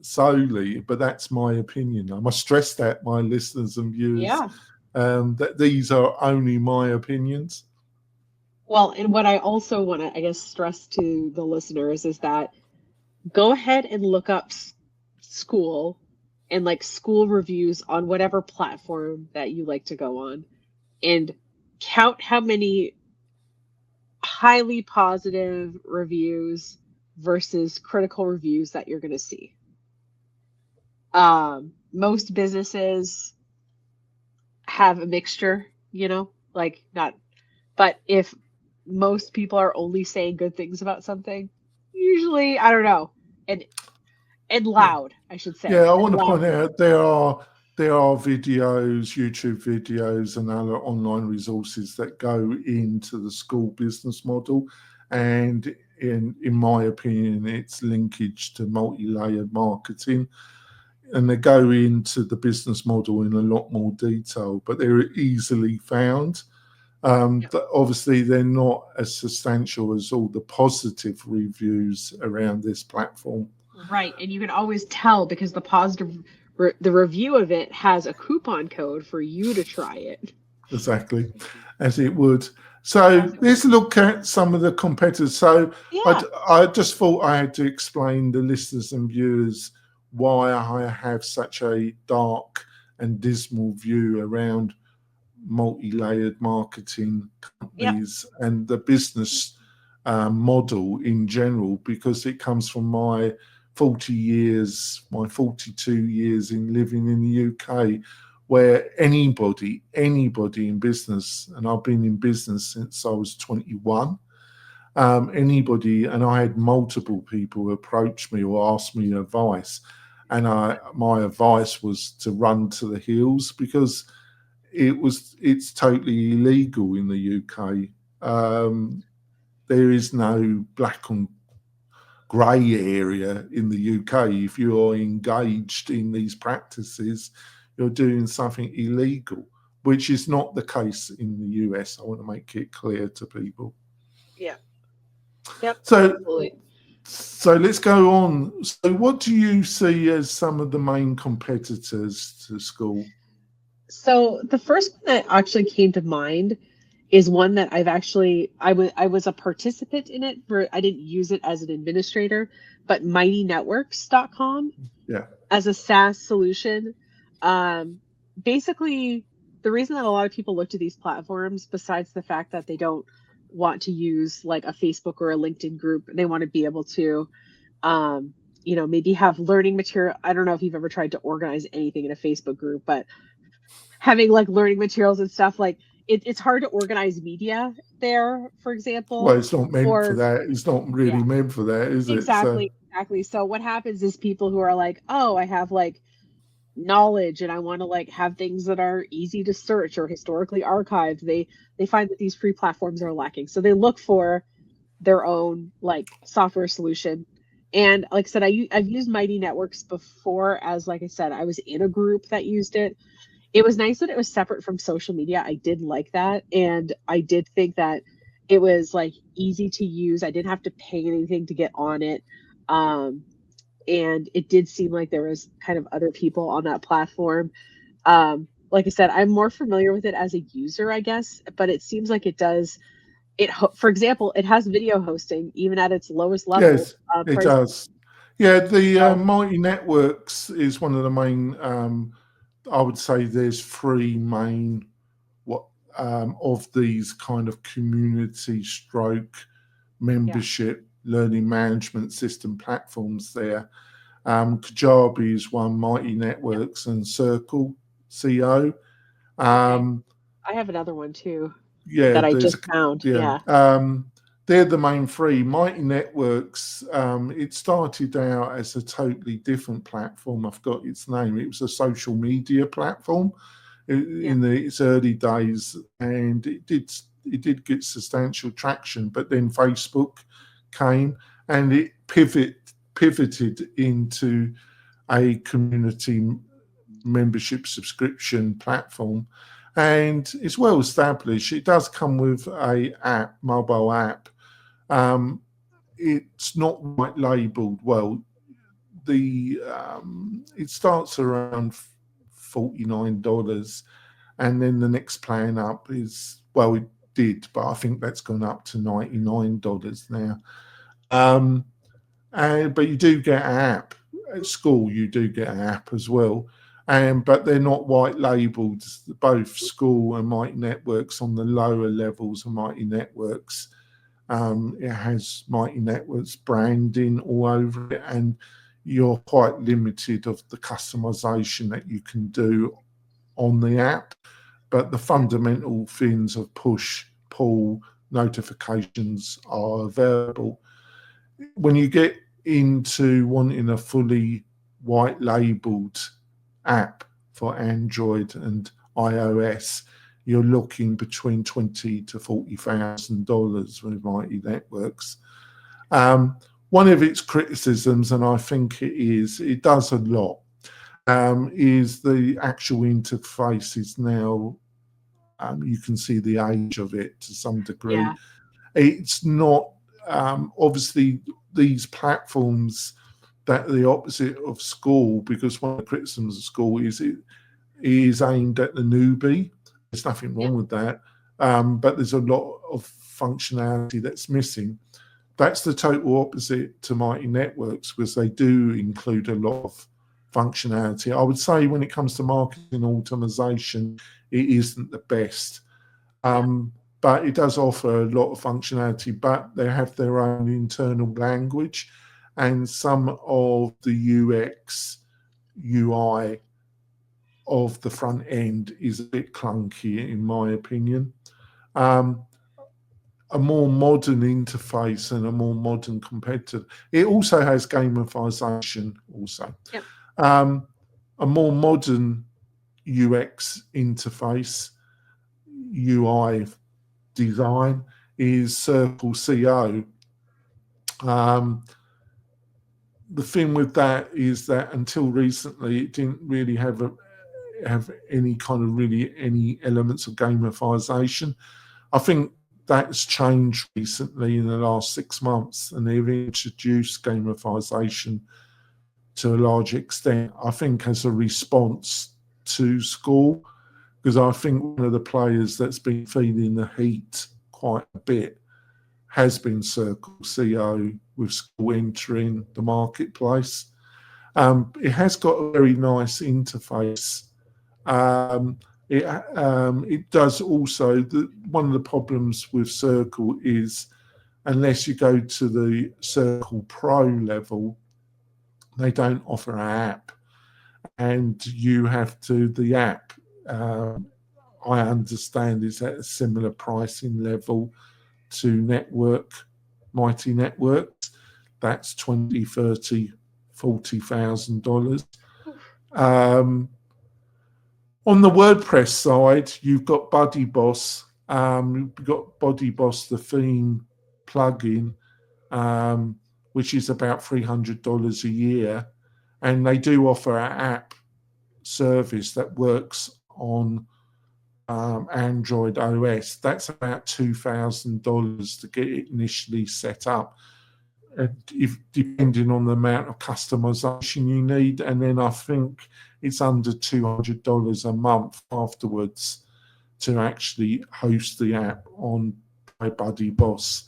solely. But that's my opinion. I must stress that, my listeners and viewers, that these are only my opinions. Well, and what I also want to, I guess, stress to the listeners is that go ahead and look up Skool and like Skool reviews on whatever platform that you like to go on, and count how many highly positive reviews versus critical reviews that you're going to see. Most businesses have a mixture, but if most people are only saying good things about something, usually, I don't know, and loud, I should say. Yeah, I want to point out there are videos, YouTube videos, and other online resources that go into the Skool business model, and in my opinion, it's linkage to multi-layered marketing, and they go into the business model in a lot more detail, but they're easily found. Obviously, they're not as substantial as all the positive reviews around this platform. Right, and you can always tell because the review of it has a coupon code for you to try it. Exactly, as it would. So let's look at some of the competitors. So I just thought I had to explain the listeners and viewers why I have such a dark and dismal view around multi-layered marketing companies and the business model in general, because it comes from my 42 years in living in the UK, where anybody in business, and I've been in business since I was 21, anybody, and I had multiple people approach me or ask me advice, and my advice was to run to the hills because it's totally illegal in the UK. There is no black and grey area in the UK. If you are engaged in these practices, you're doing something illegal, which is not the case in the US. I want to make it clear to people. Yeah. Yep. So, absolutely. So let's go on. So what do you see as some of the main competitors to Skool? So the first one that actually came to mind is one that I was a participant in it, for I didn't use it as an administrator, but mightynetworks.com Yeah. as a SaaS solution. Basically, the reason that a lot of people look to these platforms, besides the fact that they don't want to use like a Facebook or a LinkedIn group, they want to be able to maybe have learning material. I don't know if you've ever tried to organize anything in a Facebook group, but having like learning materials and stuff, like it's hard to organize media there, for example. Well, it's not meant for Or that. It's not really yeah, meant for that, is it? So exactly. So what happens is people who are like, oh, I have like knowledge and I want to like have things that are easy to search or historically archived, they find that these free platforms are lacking. So they look for their own like software solution. And like I said, I've used Mighty Networks before. As like I said, I was in a group that used it. It was nice that it was separate from social media. I did like that. And I did think that it was like easy to use. I didn't have to pay anything to get on it. And it did seem like there was kind of other people on that platform. Like I said, I'm more familiar with it as a user, I guess, but it seems like it does. For example, it has video hosting even at its lowest level. yes, it does. Yeah, the Mighty Networks is one of the main. I would say there's three main of these kind of community stroke membership learning management system platforms there. Kajabi is one, Mighty Networks, and Circle CO. I have another one too. Yeah, that I just found. Yeah. They're the main three. Mighty Networks, it started out as a totally different platform. I forgot its name. It was a social media platform in its early days, and it did get substantial traction. But then Facebook came, and it pivoted into a community membership subscription platform. And it's well established. It does come with a mobile app. It's not white labeled. Well, it starts around $49, and then the next plan up is, well, it did, but I think that's gone up to $99 now. But you do get an app at Skool. You do get an app as well. But they're not white labeled. Both Skool and Mighty Networks on the lower levels of Mighty Networks. It has Mighty Networks branding all over it, and you're quite limited of the customization that you can do on the app. But the fundamental things of push, pull, notifications are available. When you get into wanting a fully white labeled app for Android and iOS, you're looking between $20,000 to $40,000 with Mighty Networks. One of its criticisms, and I think it does a lot, is the actual interface is now, you can see the age of it to some degree. Yeah. It's not, obviously, these platforms that are the opposite of Skool, because one of the criticisms of Skool is it is aimed at the newbie. There's nothing wrong with that, but there's a lot of functionality that's missing. That's the total opposite to Mighty Networks, because they do include a lot of functionality. I would say when it comes to marketing automation, it isn't the best, but it does offer a lot of functionality, but they have their own internal language, and some of the UX, UI of the front end is a bit clunky, in my opinion. A more modern interface and a more modern competitor. It also has gamification also. Yep. A more modern UX interface, UI design is Circle CO. The thing with that is that until recently, it didn't really have any kind of any elements of gamification. I think that's changed recently in the last 6 months, and they've introduced gamification to a large extent, I think, as a response to Skool, because I think one of the players that's been feeling the heat quite a bit has been Circle CO, with Skool entering the marketplace. It has got a very nice interface. It does also, one of the problems with Circle is, unless you go to the Skool Pro level, they don't offer an app, and you have to, the app, I understand, is at a similar pricing level to Mighty Networks. That's $20,000, $30,000, $40,000. On the WordPress side, you've got Buddy Boss. You've got Buddy Boss, the theme plugin, which is about $300 a year. And they do offer an app service that works on Android OS. That's about $2,000 to get it initially set up, depending on the amount of customization you need. And then I think it's under $200 a month afterwards to actually host the app on by Buddy Boss.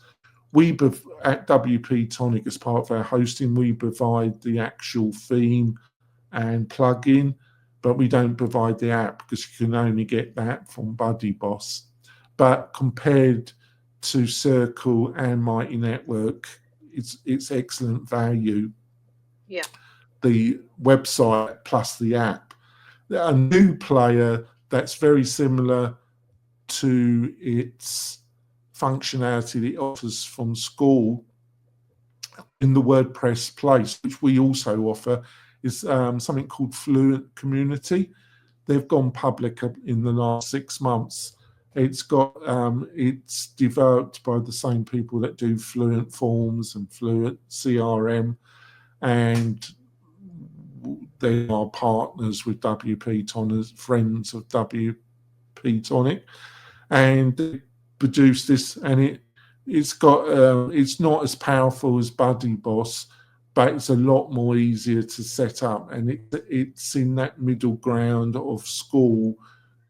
At WP-Tonic, as part of our hosting, we provide the actual theme and plugin, but we don't provide the app because you can only get that from Buddy Boss. But compared to Circle and Mighty Network, it's excellent value. Yeah. The website plus the app. A new player that's very similar to its functionality that it offers from Skool in the WordPress place, which we also offer, is something called Fluent Community. They've gone public in the last 6 months. It's developed by the same people that do Fluent Forms and Fluent CRM, and they are partners with WP-Tonic, friends of WP-Tonic, and they produced this, and it's not as powerful as Buddy Boss, but it's a lot more easier to set up, and it's in that middle ground of Skool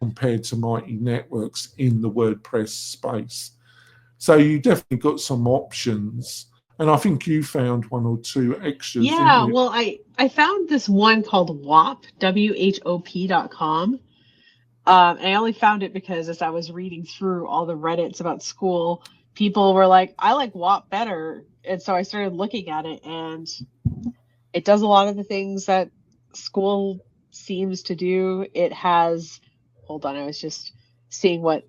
compared to Mighty Networks in the WordPress space. So you definitely got some options, and I think you found one or two extras. Yeah, well, I found this one called WHOP, WHOP.com. And I only found it because as I was reading through all the Reddits about Skool, people were like, I like WHOP better. And so I started looking at it, and it does a lot of the things that Skool seems to do. It has, hold on, I was just seeing what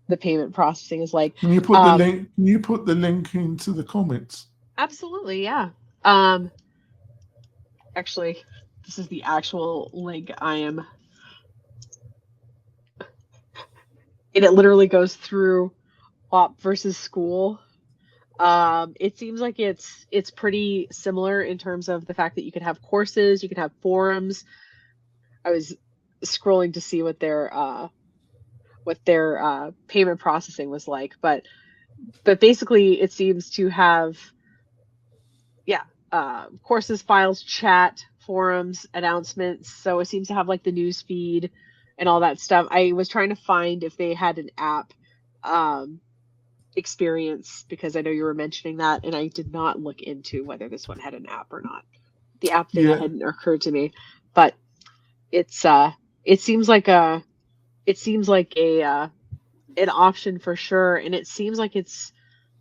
the payment processing is like. Can you put the link? Can you put the link into the comments? Absolutely, yeah. Actually, this is the actual link I am. And it literally goes through WHOP versus Skool. It seems like it's pretty similar in terms of the fact that you can have courses, you can have forums. I was scrolling to see what their payment processing was like, but basically it seems to have courses, files, chat, forums, announcements. So it seems to have like the news feed and all that stuff. I was trying to find if they had an app experience, because I know you were mentioning that, and I did not look into whether this one had an app or not. The app thing hadn't occurred to me, but it seems like an option for sure, and it seems like it's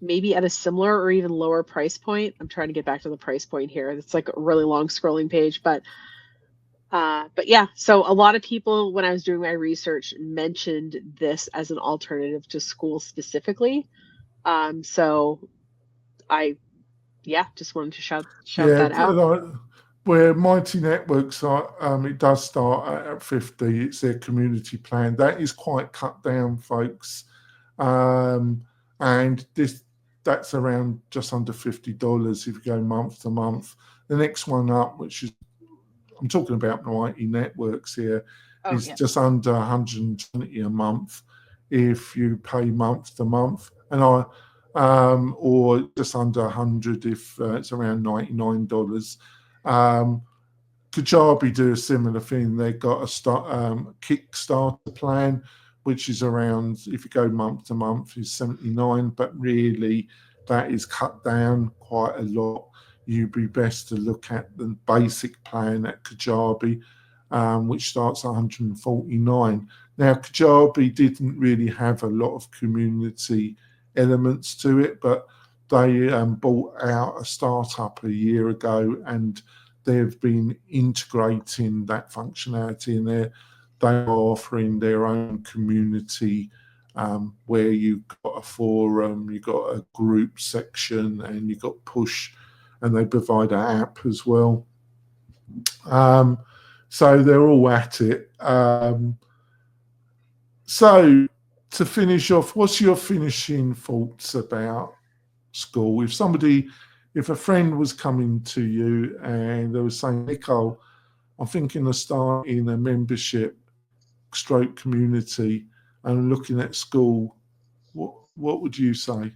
maybe at a similar or even lower price point. I'm trying to get back to the price point here. It's like a really long scrolling page, but yeah, so a lot of people, when I was doing my research, mentioned this as an alternative to Skool specifically. So I just wanted to shout that out. Where Mighty Networks are, it does start at 50. It's their community plan. That is quite cut down, folks. And that's around just under $50 if you go month to month. The next one up, which is, I'm talking about Mighty Networks here, is just under $120 a month if you pay month to month. and or just under 100 if it's around $99. Kajabi do a similar thing. They've got a Kickstarter plan, which is around, if you go month to month, is $79, but really that is cut down quite a lot. You'd be best to look at the basic plan at Kajabi, which starts at $149. Now, Kajabi didn't really have a lot of community elements to it, but they bought out a startup a year ago, and they've been integrating that functionality in there. They are offering their own community where you've got a forum, you've got a group section, and you've got push, and they provide an app as well. So they're all at it. So to finish off, what's your finishing thoughts about Skool? If a friend was coming to you and they were saying, Nicole, I'm thinking of starting a membership / community and looking at Skool, what would you say?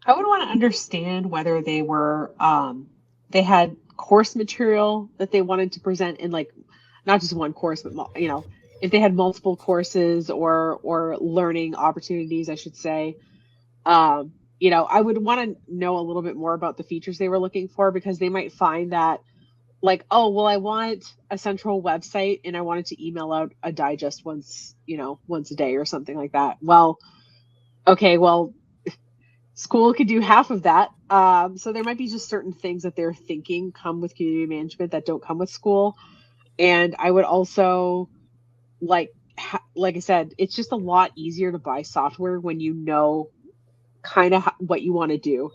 I would want to understand whether they were they had course material that they wanted to present in, like, not just one course, but if they had multiple courses or learning opportunities, I should say. I would want to know a little bit more about the features they were looking for, because they might find that, like, oh, well, I want a central website and I wanted to email out a digest once a day or something like that. Well, okay, well, Skool could do half of that. So there might be just certain things that they're thinking come with community management that don't come with Skool. And I would also, like I said, it's just a lot easier to buy software when you know kind of what you want to do.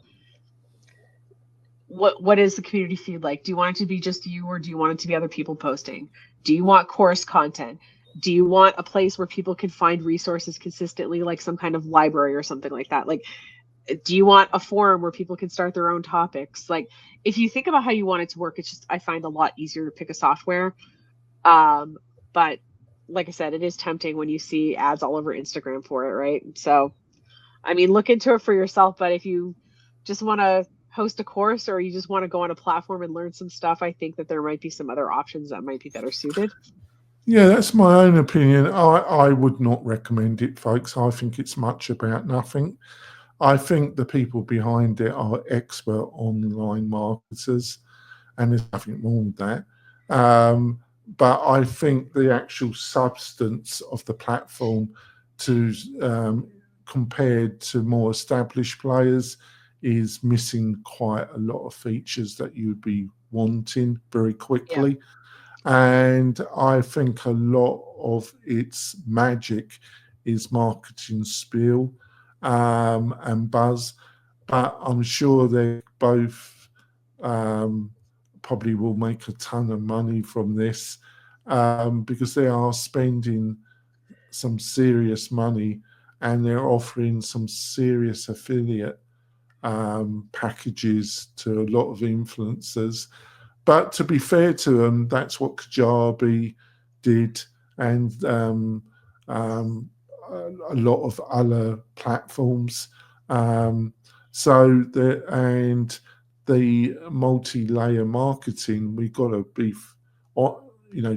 What is the community feed like? Do you want it to be just you, or do you want it to be other people posting? Do you want course content? Do you want a place where people can find resources consistently, like some kind of library or something like that? Like, do you want a forum where people can start their own topics? Like, if you think about how you want it to work, it's just, I find a lot easier to pick a software. But like I said, it is tempting when you see ads all over Instagram for it, right? So, I mean, look into it for yourself. But if you just want to host a course, or you just want to go on a platform and learn some stuff, I think that there might be some other options that might be better suited. Yeah, that's my own opinion. I would not recommend it, folks. I think it's much about nothing. I think the people behind it are expert online marketers, and there's nothing wrong with that. But I think the actual substance of the platform, compared to more established players, is missing quite a lot of features that you'd be wanting very quickly. Yeah. And I think a lot of its magic is marketing spiel and buzz, but I'm sure they both probably will make a ton of money from this, because they are spending some serious money, and they're offering some serious affiliate packages to a lot of influencers. But to be fair to them, that's what Kajabi did, and a lot of other platforms. The multi-layer marketing, we've got to be,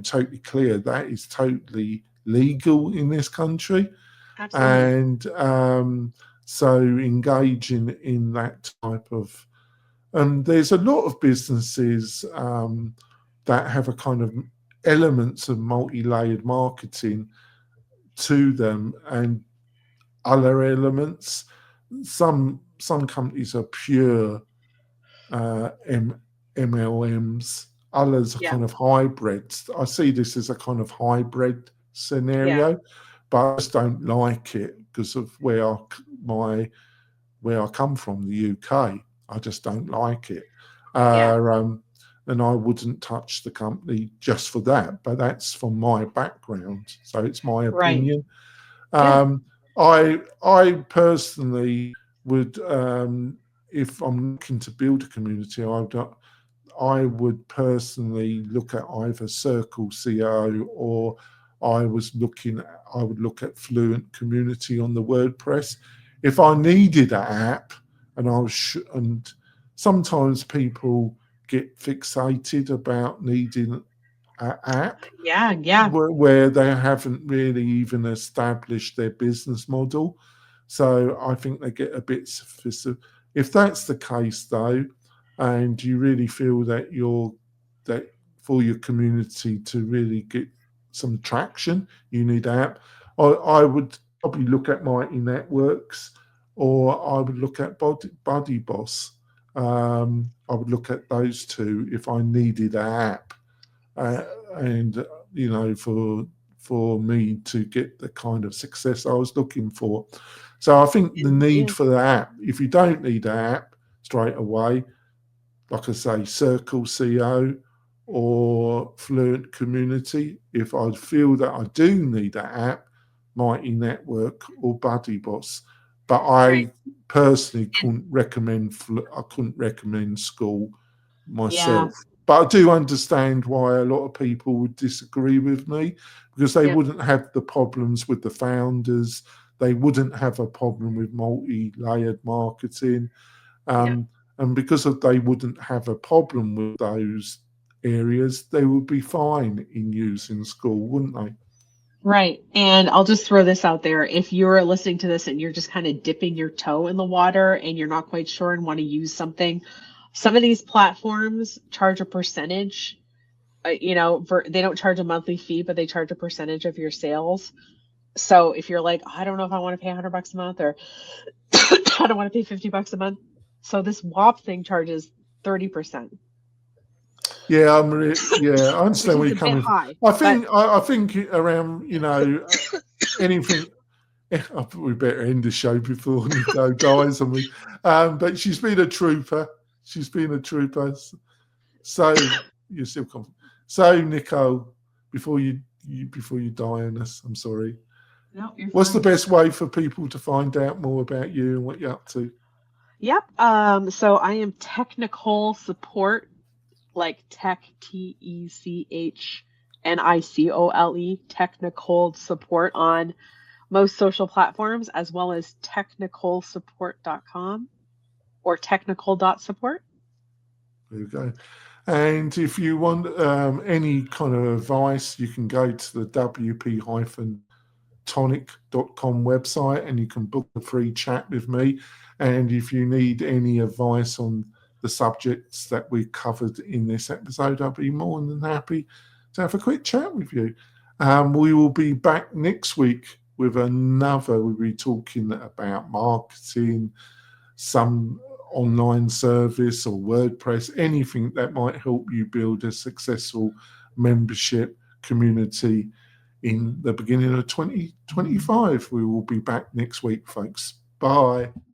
totally clear that is totally legal in this country. Absolutely. And so engaging in that type of, there's a lot of businesses that have a kind of elements of multi-layered marketing to them, and other elements. Some companies are pure MLMs. Others are kind of hybrids. I see this as a kind of hybrid scenario, but I just don't like it because of where I come from, the UK. I just don't like it. And I wouldn't touch the company just for that, but that's from my background. So it's my opinion. Right. I personally would, if I'm looking to build a community, I would personally look at either Circle CO or I would look at Fluent Community on the WordPress. If I needed an app, and sometimes people get fixated about needing an app Yeah. where they haven't really even established their business model. So I think they get a bit sophisticated. If that's the case, though, and you really feel that that for your community to really get some traction, you need an app. I would probably look at Mighty Networks, or I would look at Buddy Boss. I would look at those two if I needed an app, and for me to get the kind of success I was looking for. So I think the need for the app, if you don't need an app straight away, like I say, Circle CO or Fluent Community. If I feel that I do need an app, Mighty Network or Buddy Boss. But I personally couldn't recommend Skool myself. But I do understand why a lot of people would disagree with me, because they wouldn't have the problems with the founders. They wouldn't have a problem with multi-layered marketing. And because they wouldn't have a problem with those areas, they would be fine in using Skool, wouldn't they? Right. And I'll just throw this out there. If you're listening to this and you're just kind of dipping your toe in the water and you're not quite sure and want to use something, some of these platforms charge a percentage. They don't charge a monthly fee, but they charge a percentage of your sales. So if you're like, I don't know if I want to pay $100 a month, or I don't want to pay $50 a month. So this WAP thing charges 30%. Yeah, I understand where you're coming from. I think around, anything. I thought we better end the show before Nico dies on me. But she's been a trooper. So you're still confident. So Nico, before you die on us, I'm sorry. No, you're What's fine. the best way for people to find out more about you and what you're up to? Yep. So I am technical support, like tech, TECHNICOLE, technical support on most social platforms, as well as technicalsupport.com or technical.support. There you go. And if you want any kind of advice, you can go to the WP-Tonic.com website and you can book a free chat with me. And if you need any advice on the subjects that we covered in this episode, I'll be more than happy to have a quick chat with you. We will be back next week with we'll be talking about marketing, some online service or WordPress, anything that might help you build a successful membership community in the beginning of 2025. We will be back next week, folks. Bye.